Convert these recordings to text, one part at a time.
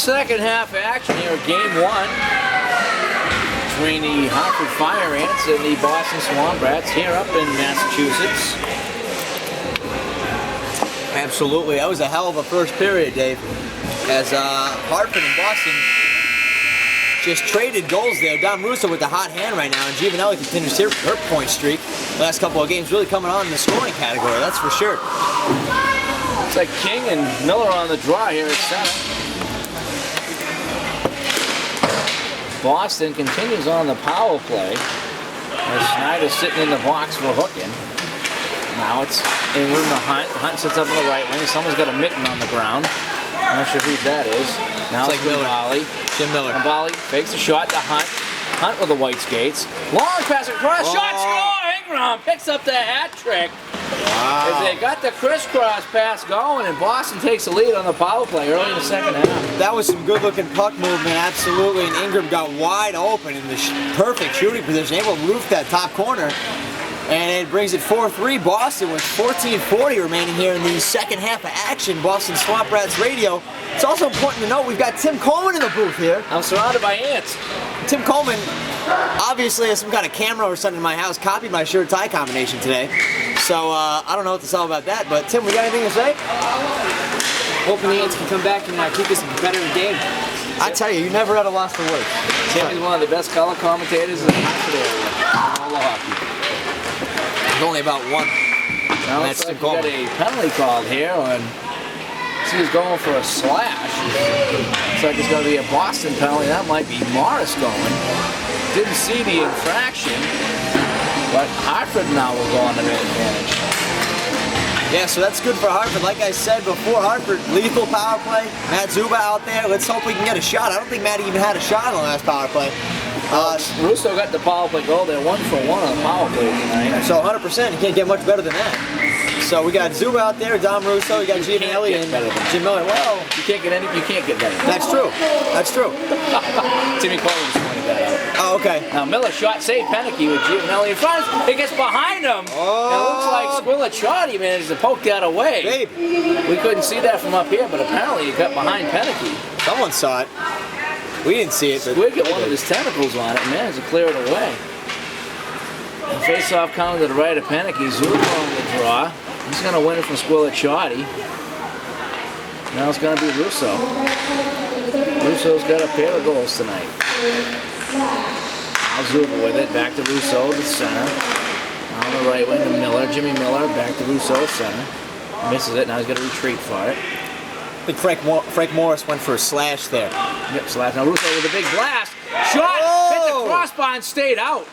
Second half action here at game 1 between the Hartford Fire Ants and the Boston Swamp Rats here up in Massachusetts. Absolutely, that was a hell of a first period, Dave. As Hartford and Boston just traded goals there. Don Russo with the hot hand right now, and Giovanelli continues her point streak. The last couple of games really coming on in the scoring category, that's for sure. It's like King and Miller on the draw here at center. Boston continues on the power play as Snyder's sitting in the box for hooking. Now it's in room to Hunt. Hunt sits up on the right wing. Someone's got a mitten on the ground. I'm not sure who that is. Now it's like Bali. Jim Miller. Bali fakes a shot to Hunt. Hunt with the white skates. Long pass across. Oh. Shot score! Ingram picks up the hat trick. Wow. As they got the crisscross pass going, and Boston takes the lead on the power play early in the second half. That was some good-looking puck movement, absolutely. And Ingram got wide open in the perfect shooting position, able to roof that top corner. And it brings it 4-3 Boston with 14:40 remaining here in the second half of action. Boston Swamp Rats Radio. It's also important to note we've got Tim Coleman in the booth here. I'm surrounded by ants. Tim Coleman obviously has some kind of camera or something in my house, copied my shirt tie combination today. So I don't know what to say about that, but Tim, we got anything to say? Hoping the Ants can come back and keep this a better game. I tell you, you never had a loss for words. Tim is one of the best color commentators in the Hartford area. All the hockey. There's only about one. Now that's looks like Tim Coleman. we got a penalty called here on. He's going for a slash. Looks like it's going to be a Boston penalty. That might be Morris going. Didn't see the infraction, but Hartford now will go on the advantage. Yeah, so that's good for Hartford. Like I said before, Hartford, lethal power play. Matt Zuba out there. Let's hope we can get a shot. I don't think Matty even had a shot on the last power play. Russo got the power play goal there, 1-for-1 on the power play tonight. So 100%, you can't get much better than that. So we got Zuba out there, Dom Russo, we got Giovanelli and Jim Miller. Well, you can't get better. That's true. That's true. Timmy Coleman just pointed that out. Oh, okay. Now Miller shot save Pennicky with Giovanelli in front. It gets behind him. Oh. It looks like Squilacciardi managed to poke that away. Babe. We couldn't see that from up here, but apparently it got behind Pennicky. Someone saw it. We didn't see it. Squid got one of his tentacles on it and managed to clear it away. The face-off coming to the right of Pennicky. Zuba on the draw. He's going to win it from Squilacciardi. Now it's going to be Russo. Russo's got a pair of goals tonight. Now Zuba with it. Back to Russo, the center. On the right wing to Miller. Jimmy Miller back to Russo, center. Misses it. Now he's got to retreat for it. I think Frank Morris went for a slash there. Yep, slash. Now Russo with a big blast. Shot! Oh! Hit the crossbar and stayed out.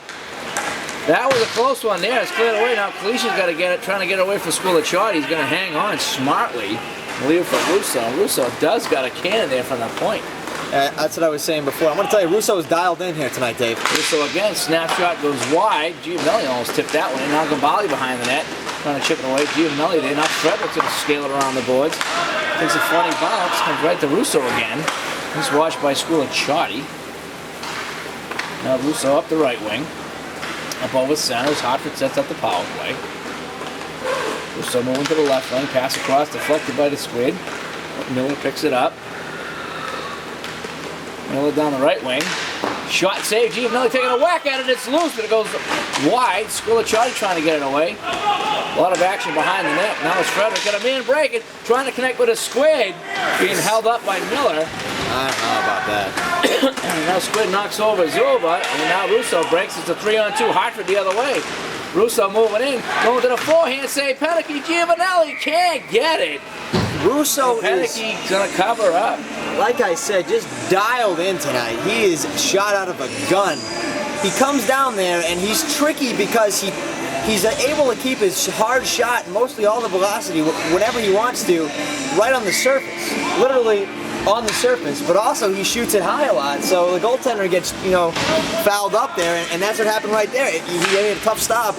That was a close one there. It's cleared away. Now Kalish's got to get it, trying to get away from Squilacciardi. He's going to hang on smartly. Leave it for Russo. Russo does got a cannon there from the point. That's what I was saying before. I'm going to tell you, Russo is dialed in here tonight, Dave. Russo again, snapshot goes wide. Giovanelli almost tipped that one in. Now Gambale behind the net, trying to chip it away. Giovanelli there. Now Frederick's going to scale it around the boards. Takes a funny bounce, comes right to Russo again. He's watched by Squilacciardi. Now Russo up the right wing. Up over center as Hartford sets up the power play. Russo moving to the left wing, pass across, deflected by the Squid. Miller picks it up. Miller down the right wing. Shot save, Giovanelli taking a whack at it, it's loose, but it goes wide. Squilacciardi trying to get it away. A lot of action behind the net. Now it's Frederick, got a man breaking, trying to connect with a Squid, being held up by Miller. I don't know about that. And now Squid knocks over Zuba, and now Russo breaks. It's a 3-on-2. Hartford the other way. Russo moving in, going to the forehand save. Pennicky, Giovanelli can't get it. Russo is, Pennicky's gonna cover up. like I said, just dialed in tonight. He is shot out of a gun. He comes down there and he's tricky because he's able to keep his hard shot, mostly all the velocity, whenever he wants to, right on the surface. Literally on the surface, but also he shoots it high a lot, so the goaltender gets, fouled up there, and that's what happened right there. He made a tough stop,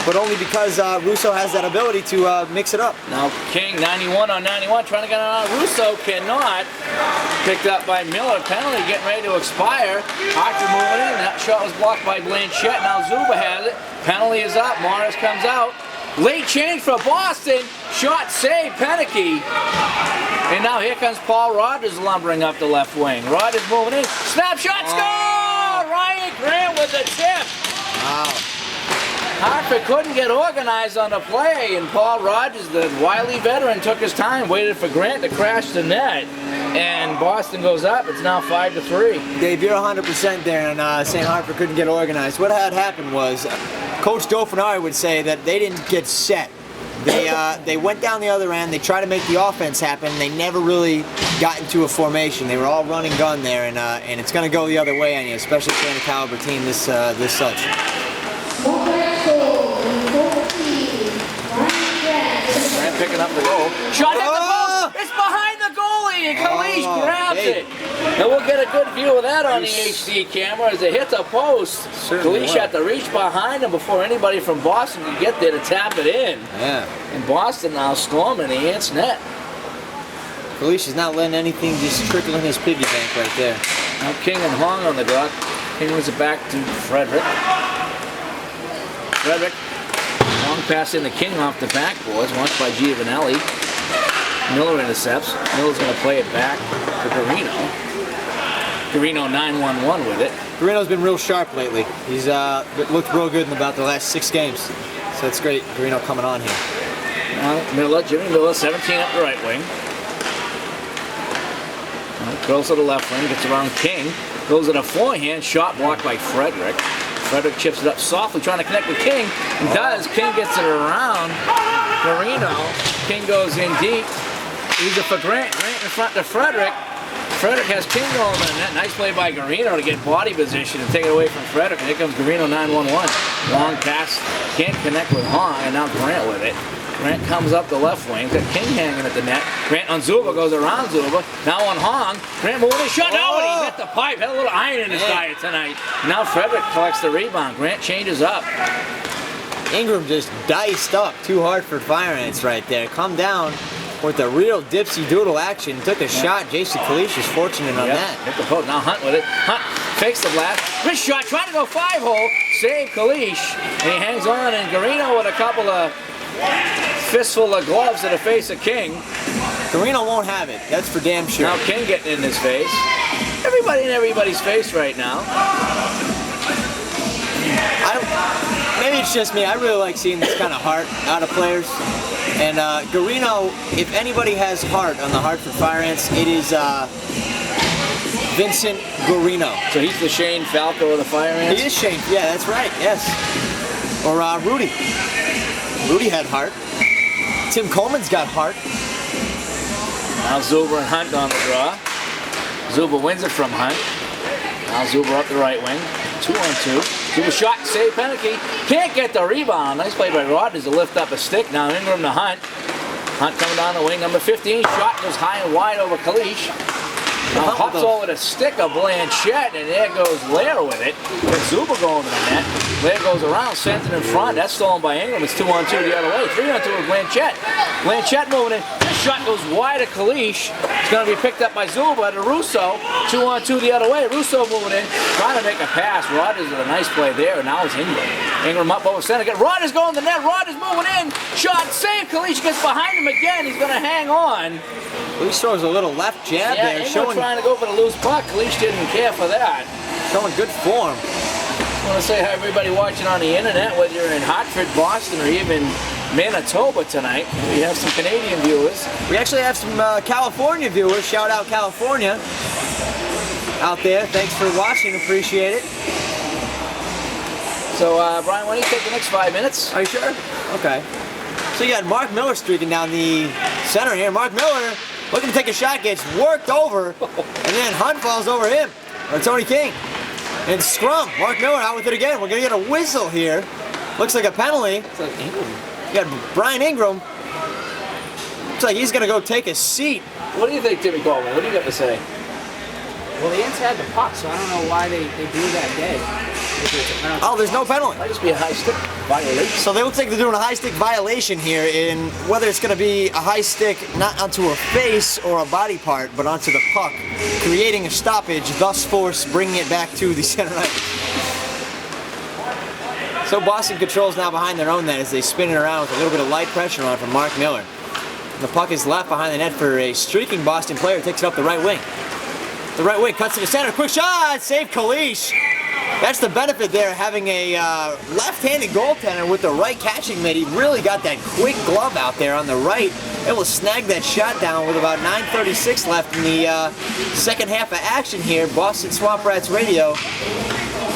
but only because Russo has that ability to mix it up. Now King, 91 on 91, trying to get on Russo, cannot. Picked up by Miller, penalty getting ready to expire. Hartford moving in, that shot was blocked by Blanchette, now Zuba has it. Penalty is up, Morris comes out. Late change for Boston, shot save, Pennicky. And now here comes Paul Rogers lumbering up the left wing. Rogers moving in. Snapshot score! Ryan Grant with the tip. Wow. Hartford couldn't get organized on the play, and Paul Rogers, the wily veteran, took his time, waited for Grant to crash the net, and Boston goes up. It's now 5-3. Dave, you're 100% there, and saying Hartford couldn't get organized. What had happened was, Coach Dauphinari would say that they didn't get set. They went down the other end. They tried to make the offense happen. They never really got into a formation. They were all run and gun there, and it's going to go the other way on you, especially playing a caliber team this such. Grant picking up the goal. Shot hit the post. It's behind the goalie, and Kalish grabs it. And we'll get a good view of that on the HD camera as it hit the post. Kalish had to reach behind him before anybody from Boston could get there to tap it in. Yeah. And Boston now storming the Ants net. Kalish is not letting anything just trickle in his piggy bank right there. Now King and Hong on the dock. King wins it back to Frederick. Frederick, long pass in the King off the backboards, launched by Giovanelli. Miller intercepts. Miller's going to play it back to Garino. Garino 9-1-1 with it. Garino's been real sharp lately. He's looked real good in about the last 6 games. So it's great, Garino coming on here. Now Miller, Jimmy Miller, 17 up the right wing. Goes to the left wing, gets around King. Goes at a forehand, shot blocked by Frederick. Frederick chips it up softly, trying to connect with King. And does. King gets it around Garino. King goes in deep. He's for Grant. Grant in front to Frederick. Frederick has King going in the net. Nice play by Garino to get body position and take it away from Frederick. And here comes Garino 9-1-1. Long pass. Can't connect with Hong, and now Grant with it. Grant comes up the left wing. Got King hanging at the net. Grant on Zuba, goes around Zuba. Now on Hong. Grant moving his shot. No, and he hit the pipe. Had a little iron in his diet tonight. Now Frederick collects the rebound. Grant changes up. Ingram just diced up 2 Hartford Fire Ants right there. Come down with a real dipsy doodle action. Took a shot. Jason Kalish is fortunate on that. Hit the post. Now Hunt with it. Hunt fakes the blast. Good shot. Trying to go 5-hole. Save Kalish. And he hangs on. And Garino with a couple of fistful of gloves to the face of King. Garino won't have it. That's for damn sure. Now King getting in his face. Everybody in everybody's face right now. Maybe it's just me. I really like seeing this kind of heart out of players. And Garino, if anybody has heart on the Hartford Fire Ants, it is Vincent Garino. So he's the Shane Falco of the Fire Ants? He is Shane. Yeah, that's right. Yes. Or Rudy. Rudy had heart. Tim Coleman's got heart. Now Zuber and Hunt on the draw. Zuber wins it from Hunt. Now Zuber up the right wing. 2-on-2. Zuber shot, save penalty. Can't get the rebound. Nice play by Rogers to lift up a stick. Now Ingram to Hunt. Hunt coming down the wing. Number 15. Shot goes high and wide over Kalish. Now hops over the stick of Blanchette, and there goes Lair with it. With Zuber going to the net. Lair goes around, sends it in front. That's stolen by Ingram. It's 2-on-2 the other way. 3-on-2 with Blanchette. Blanchette moving in. This shot goes wide of Kalish. It's going to be picked up by Zuber to Russo. 2-on-2 the other way. Russo moving in, trying to make a pass. Rogers with a nice play there, and now it's Ingram. Ingram up over center. Rogers going to the net. Rogers moving in. Shot, save. Kalish gets behind him again. He's going to hang on. Kalish throws a little left jab there. Ingram Showing, trying to go for the loose puck. Kalish didn't care for that. showing good form. I want to say hi everybody watching on the internet, whether you're in Hartford, Boston, or even Manitoba tonight. We have some Canadian viewers. We actually have some California viewers. Shout out California out there. Thanks for watching. Appreciate it. So, Brian, why don't you take the next 5 minutes? Are you sure? Okay. So you got Mark Miller streaking down the center here. Mark Miller looking to take a shot, gets worked over, and then Hunt falls over him, or Tony King. And scrum. Mark Miller out with it again. We're going to get a whistle here. Looks like a penalty. It's like Ingram. You got Brian Ingram. Looks like he's going to go take a seat. What do you think, Timmy Coleman? What do you got to say? Well, the Ants had the puck, so I don't know why they blew that day. Oh, there's no penalty. Might just be a high stick violation. So they look like they're doing a high stick violation here, in whether it's going to be a high stick not onto a face or a body part, but onto the puck, creating a stoppage, thus force bringing it back to the center ice. So Boston controls now behind their own net as they spin it around with a little bit of light pressure on from Mark Miller. The puck is left behind the net for a streaking Boston player. Takes it up the right wing. The right wing cuts to the center. Quick shot. Save Kalish. That's the benefit there, having a left-handed goaltender with the right catching mitt. He really got that quick glove out there on the right. Able to snag that shot down with about 9:36 left in the second half of action here. Boston Swamp Rats Radio,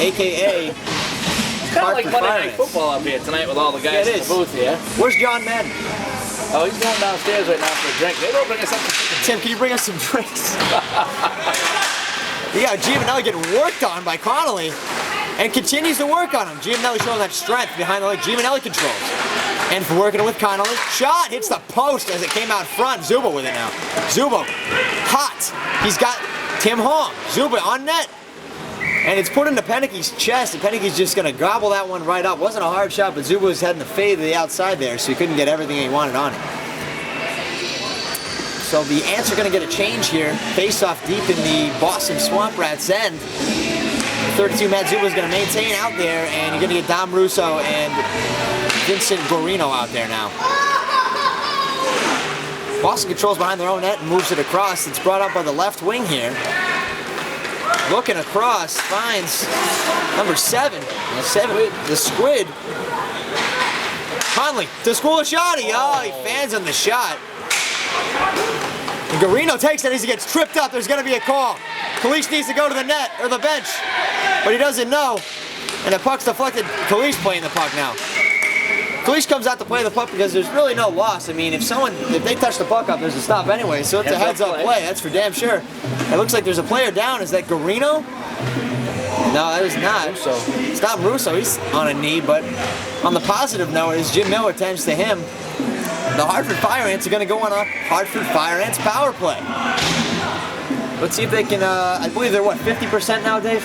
a.k.a. It's kind of like Monday Night Football up here tonight with all the guys in the booth here. Where's John Madden? Oh, he's going downstairs right now for a drink. Maybe he'll bring us something. Tim, can you bring us some drinks? Yeah, Giovanelli getting worked on by Connolly and continues to work on him. Giovanelli showing that strength behind the leg. Giovanelli controls. And for working with Connolly. Shot hits the post as it came out front. Zuba with it now. Zuba, hot. He's got Tim Hong. Zuba on net. And it's put into Penike's chest, and Penike's just going to gobble that one right up. Wasn't a hard shot, but Zuba was heading the fade to the outside there, so he couldn't get everything he wanted on it. So the Ants are going to get a change here. Face off deep in the Boston Swamp Rats end. 32 Matt Zuba is going to maintain out there, and you're going to get Dom Russo and Vincent Gorino out there now. Boston controls behind their own net and moves it across. It's brought up by the left wing here. Looking across, finds number 7. The Squid. Conley to school a shotty. Oh, he fans on the shot. And Garino takes it as he gets tripped up. There's going to be a call. Kalish needs to go to the net, or the bench, but he doesn't know. And the puck's deflected. Kalish playing the puck now. Kalish comes out to play the puck because there's really no loss. I mean, if they touch the puck up, there's a stop anyway, so it's a heads-up play. That's for damn sure. It looks like there's a player down. Is that Garino? No, that is not. It's not Russo. He's on a knee, but on the positive note, as Jim Miller tends to him, the Hartford Fire Ants are going to go on a Hartford Fire Ants power play. Let's see if they can, I believe they're what, 50% now, Dave?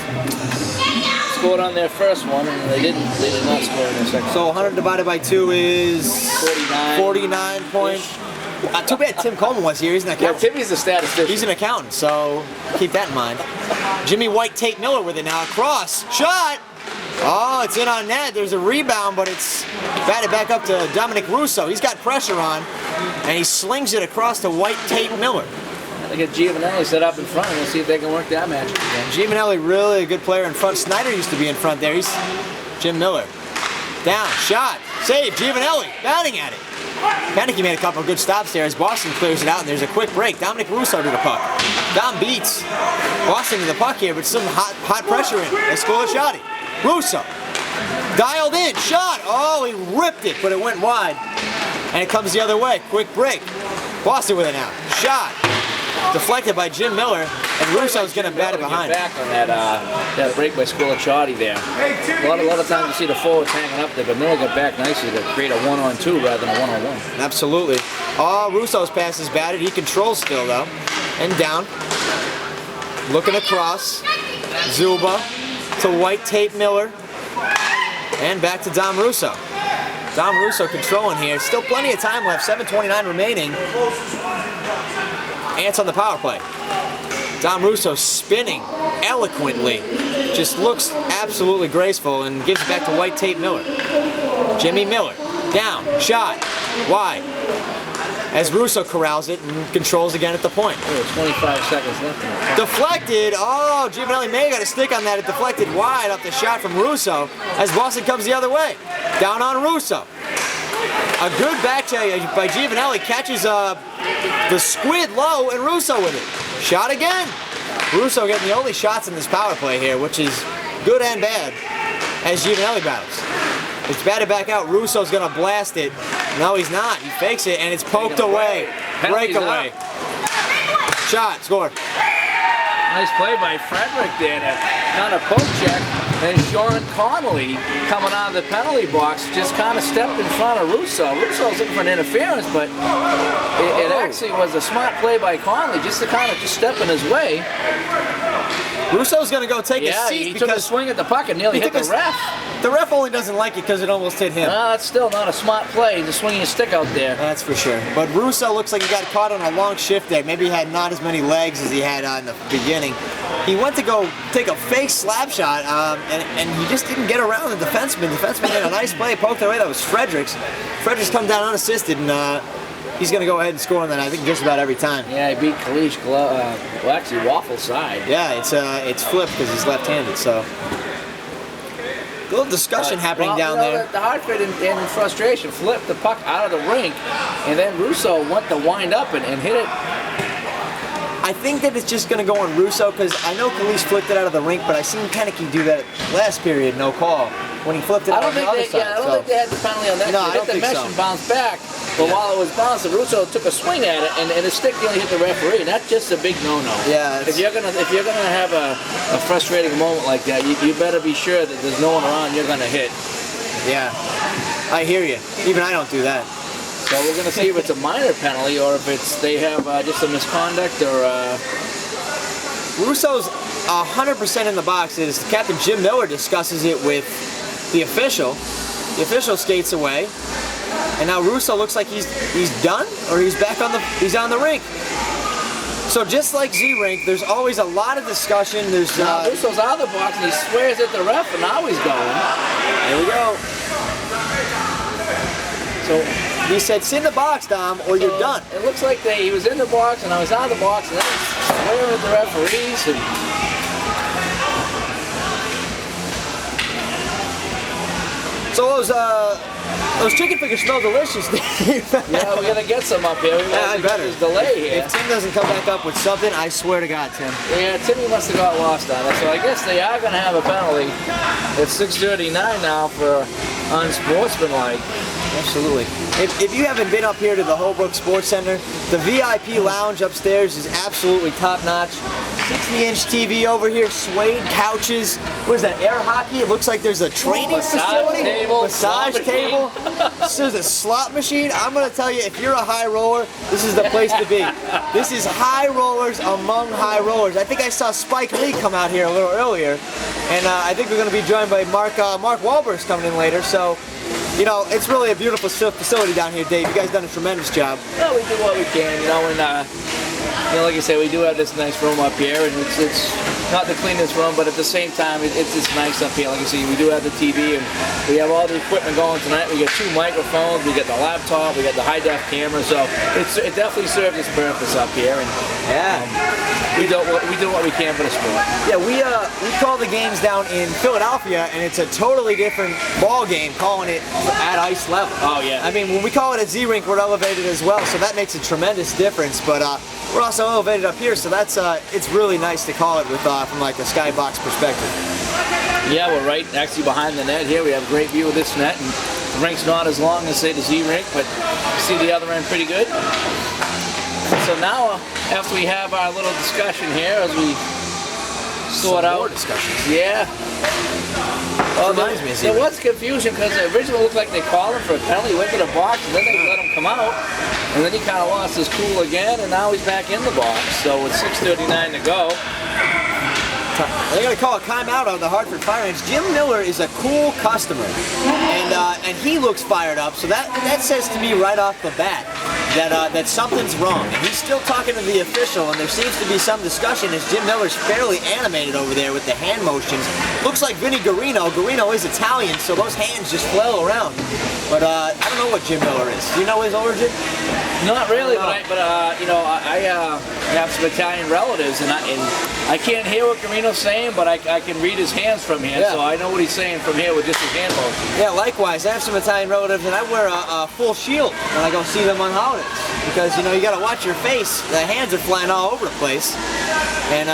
Scored on their first one, and they did not score in their second. So 100 divided by 2 is 49 points. Too bad Tim Coleman was here. He's an accountant. Yeah, Timmy's a statistician. He's an accountant, so keep that in mind. Jimmy White, Tate Miller with it now. Cross. Shot. Oh, it's in on net. There's a rebound, but it's batted back up to Dominic Russo. He's got pressure on, and he slings it across to White, Tate Miller. They get Giovanelli set up in front, and we'll see if they can work that magic again. Giovanelli, really a good player in front. Snyder used to be in front there. He's Jim Miller. Down, shot, save, Giovanelli, batting at it. Panicky made a couple of good stops there as Boston clears it out, and there's a quick break. Dominic Russo to the puck. Dom beats Boston to the puck here, but some hot pressure in. They score a shotty. Russo, dialed in, shot. Oh, he ripped it, but it went wide. And it comes the other way. Quick break. Boston with it now. Shot. Deflected by Jim Miller, and Russo's going to bat it behind. Back on that break by Scolacciati there. A lot of times you see the forwards hanging up there, but Miller got back nicely to create a 1-on-2 rather than a 1-on-1. Absolutely. Oh, Russo's pass is batted. He controls still, though. And down. Looking across. Zuba to White, Tate Miller. And back to Dom Russo. Dom Russo controlling here. Still plenty of time left. 7:29 remaining. Ants on the power play. Dom Russo spinning eloquently. Just looks absolutely graceful and gives it back to White, Tate Miller. Jimmy Miller. Down. Shot. Wide. As Russo corrals it and controls again at the point. 25 seconds left. Deflected. Oh, Giovanelli may have got a stick on that. It deflected wide off the shot from Russo as Boston comes the other way. Down on Russo. A good back check by Giovanelli. Catches the Squid low and Russo with it. Shot again. Russo getting the only shots in this power play here, which is good and bad as Giovanelli battles. It's batted back out. Russo's going to blast it. No, he's not. He fakes it, and it's poked away. Breakaway. Shot. Scored. Nice play by Frederick there. Kind of poke check. And Sean Connolly coming out of the penalty box just kind of stepped in front of Russo. Russo's looking for an interference, but it actually was a smart play by Connolly just to kind of just step in his way. Russo's going to go take a seat he because took a swing at the puck and nearly hit the ref. The ref only doesn't like it because it almost hit him. That's still not a smart play, just swinging a stick out there. That's for sure. But Russo looks like he got caught on a long shift there. Maybe he had not as many legs as he had in the beginning. He went to go take a fake slap shot, and he just didn't get around the defenseman. The defenseman had a nice play, poked away. That was Fredericks. Fredericks come down unassisted, and he's going to go ahead and score on that, I think, just about every time. Yeah, he beat Kalish, well, actually, Waffle side. Yeah, it's flipped because he's left-handed, so. A little discussion happening down there. The Hartford, in frustration, flipped the puck out of the rink, and then Russo went to wind up and hit it. I think that it's just going to go on Russo because I know Kalish flipped it out of the rink, but I seen Kenneke do that last period, no call, when he flipped it on the other side. I don't think they had the penalty on that. No, they hit the mesh and bounced back, but while it was bouncing, Russo took a swing at it, and his stick nearly hit the referee, and that's just a big no-no. Yeah. If you're gonna have a frustrating moment like that, you better be sure that there's no one around you're gonna hit. Yeah, I hear you. Even I don't do that. So we're going to see if it's a minor penalty or if they have just a misconduct or... Russo's 100% in the box. Captain Jim Miller discusses it with the official. The official skates away. And now Russo looks like he's done, or he's on the rink. So just like Z-Rink, there's always a lot of discussion. Now Russo's out of the box and he swears at the ref, and now he's going. There we go. So he said, "Sit in the box, Dom, or you're done." It looks like he was in the box, and I was out of the box, and then he's swearing at the referees. And so those chicken fingers smell delicious. yeah, we gotta get some up here. I better. There's delay here. If Tim doesn't come back up with something, I swear to God, Tim. Yeah, Timmy must have got lost on it. So I guess they are gonna have a penalty. It's 6:39 now for unsportsmanlike. Absolutely. If you haven't been up here to the Holbrook Sports Center, the VIP lounge upstairs is absolutely top-notch. 60-inch TV over here, suede couches. What is that, air hockey? It looks like there's a training facility. Massage table. There's a slot machine. I'm going to tell you, if you're a high roller, this is the place to be. This is high rollers among high rollers. I think I saw Spike Lee come out here a little earlier, and I think we're going to be joined by Mark Wahlberg's coming in later, so... You know, it's really a beautiful facility down here, Dave. You guys done a tremendous job. Yeah, we do what we can, you know, and like I said, we do have this nice room up here, and it's not the cleanest room, but at the same time, it's nice up here. Like I said, we do have the TV, and we have all the equipment going tonight. We got 2 microphones, we got the laptop, we got the high-def camera, so it definitely serves its purpose up here. And we do what we can for the sport. Yeah, we call the games down in Philadelphia, and it's a totally different ball game, calling it at ice level. Oh yeah. I mean, when we call it at Z-Rink, we're elevated as well, so that makes a tremendous difference. But we're also elevated up here, so that's it's really nice to call it with from like a skybox perspective. Yeah, we're right actually behind the net here. We have a great view of this net, and the rink's not as long as say the Z-Rink, but you see the other end pretty good. So now, after we have our little discussion here, as we sort out... more discussions. Yeah. Well, there was confusion because it originally looked like they called him for a penalty. He went to the box, and then they let him come out. And then he kind of lost his cool again, and now he's back in the box. So with 6:39 to go... They're going to call a timeout on the Hartford Fire Ants. Jim Miller is a cool customer, and he looks fired up. So that says to me right off the bat that something's wrong. And he's still talking to the official, and there seems to be some discussion as Jim Miller's fairly animated over there with the hand motions. Looks like Vinny Garino. Garino is Italian, so those hands just flail around. But I don't know what Jim Miller is. Do you know his origin? Not really, but you know, I have some Italian relatives, and I can't hear what Garino's saying, but I can read his hands from here, so I know what he's saying from here with just his hand motion. Yeah, likewise. I have some Italian relatives, and I wear a full shield when I go see them on holidays, because you know you got to watch your face. The hands are flying all over the place, and